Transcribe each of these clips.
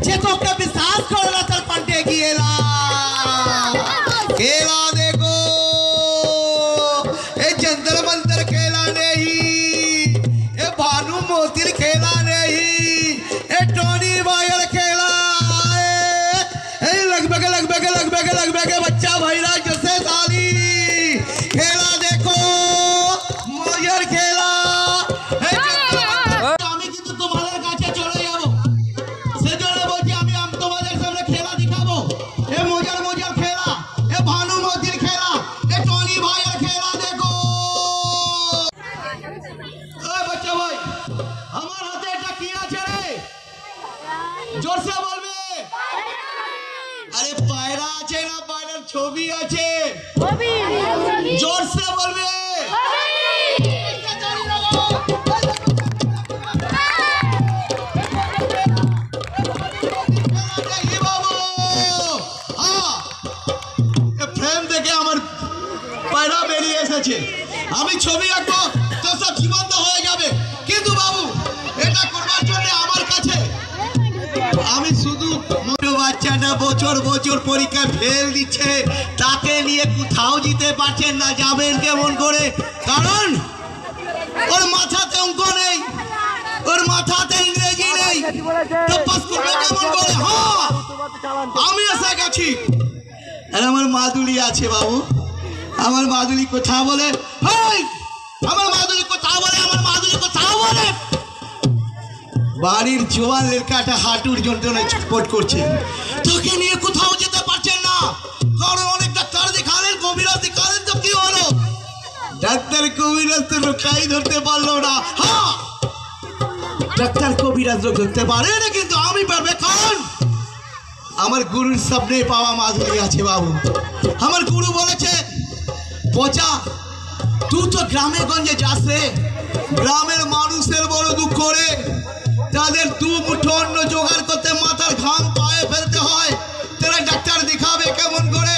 चेतों विश्वास करना चल पंटे की खेला देखो ये जंतर मंतर खेला नहीं, ये भानु मोतिर खेला नहीं, ये टोनी वायर खेला लगभग बच्चा भैरा जैसे साली खेला देखो मोयर खेला जोर से बोलबे। अरे पायरा आछे ना पायरार छवि आछे जोर से बोलबे। फ्रेम देखे আমার পায়রা বেরিয়ে এসেছে, আমি ছবি আঁকবো তো সব জীবন্ত হয়ে যাবে, কিন্তু বাবু এটা করবার জন্য আমার কাছে আমি শুধু বাচ্চাটা বছর বছর পরীক্ষা ফেল দিচ্ছে, তাকে নিয়ে কোথাও যেতে পারছেন না, যাবেন কেমন করে? কারণ ওর মাথাতে অঙ্ক নেই, ওর মাথাতে ইংরেজি নেই, তো পাস করবে কেমন করে? হ্যাঁ আমি এসে গেছি। আর আমার মাদুলি আছে বাবু, আমার মাদুলি কথা বলে, আমার মাদুলি কথা বলে, আমার মাদুলি কথা বলে। বাড়ির জোয়ান লেখাটা হাঁটুর যন্ত্রণায় ছটফট করছে, তোকে নিয়ে কোথাও যেতে পারছেন না, কারণ অনেক ডাক্তার দেখালেন, কবিরাজ দেখালেন, তো কি হলো? ডাক্তার কবিরাজ তো রোগটাই ধরতে পারলো না। হ্যাঁ ডাক্তার কবিরাজ রোগ ধরতে পারে না, কিন্তু আমি পারবে, কারণ আমার গুরুর সামনে পাওয়া মাধুরী আছে বাবু। আমার গুরু বলেছে, পচা তুই তো গ্রামে গঞ্জে যাস রে, গ্রামের মানুষের বড় দুঃখ রে, তাদের দু মুঠো অন্ন জোগাড় করতে মাথার ঘাম পায়ে ফেলতে হয়, তারা ডাক্তার দেখাবে কেমন করে?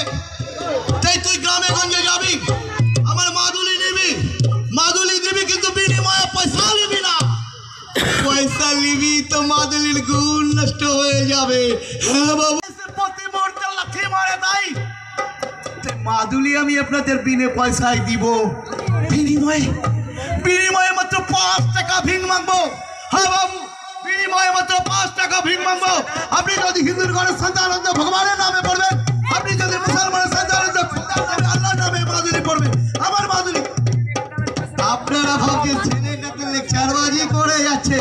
তাই তুই গ্রামে গঞ্জে যাবি, আমার মাদুলি নিবি, মাদুলি দিবি, কিন্তু বিনিময়ে পয়সা নিবি না। পয়সা নিবি তো মাদুলির গুণ নষ্ট হয়ে যাবে। হ্যাঁ বাবু, প্রতি মুহূর্তে লাথি মারে, তাই মাদুলি আমি আপনাদের বিনে পয়সায় দিব, বিনিময়ে মাত্র 5 টাকা ভিং মাগবো। হ্যাঁ বাবু, বিনিময়ে মাত্র 5 টাকা ভিং মাগবো। আপনি যদি হিন্দুর ঘরে সন্তান ভগবানের নামে পড়বেন, আপনি যদি মুসলমানের সন্তান আল্লাহর নামে মাদুলি পড়বেন, আমার মাদুলি। আপনারা ভাবছেন ছেলেটা তো লেকচারবাজি করে যাচ্ছে,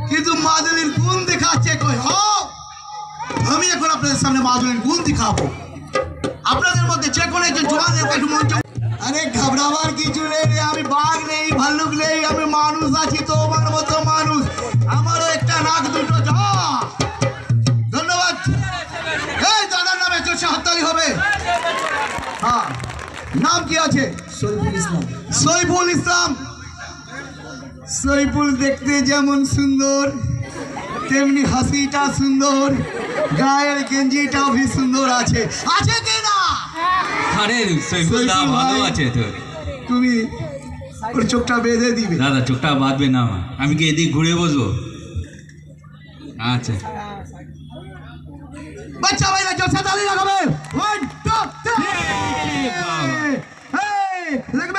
কিন্তু মাদুলির গুণ দেখাচ্ছে কই? আমি এখন আপনাদের সামনে মাদুলির গুণ দেখাবো। আপনাদের মধ্যে যে কোনো একজন জোয়ান একটু মঞ্চ। আরে ঘাবড়াবার কিছু নেই, আমি বাঘ নেই, ভাল্লুক নেই, আমি মানুষ আছি, তো আমার মতো মানুষ, আমারও একটা নাক দুটো যা। ধন্যবাদ। এই দাদার নামে জোরসে হাততালি হবে। হ্যাঁ, নাম কি আছে? সৈফুল ইসলাম। সৈফুল ইসলাম। সৈফুল দেখতে যেমন সুন্দর, তেমনি হাসিটা সুন্দর, গায়ের গেঞ্জিটাও ভি সুন্দর আছে, আছে কি না? আরে সৈফুল দা ভালো আছে তো, তুমি ওর চোখটা বেঁধে দিবে। দাদা চোখটা বাঁধবে না, আমি কি এদিক ঘুরে বসবো? আচ্ছা বাচ্চা ভাইরা জোরসে তালি লাগাবে। 1 2 3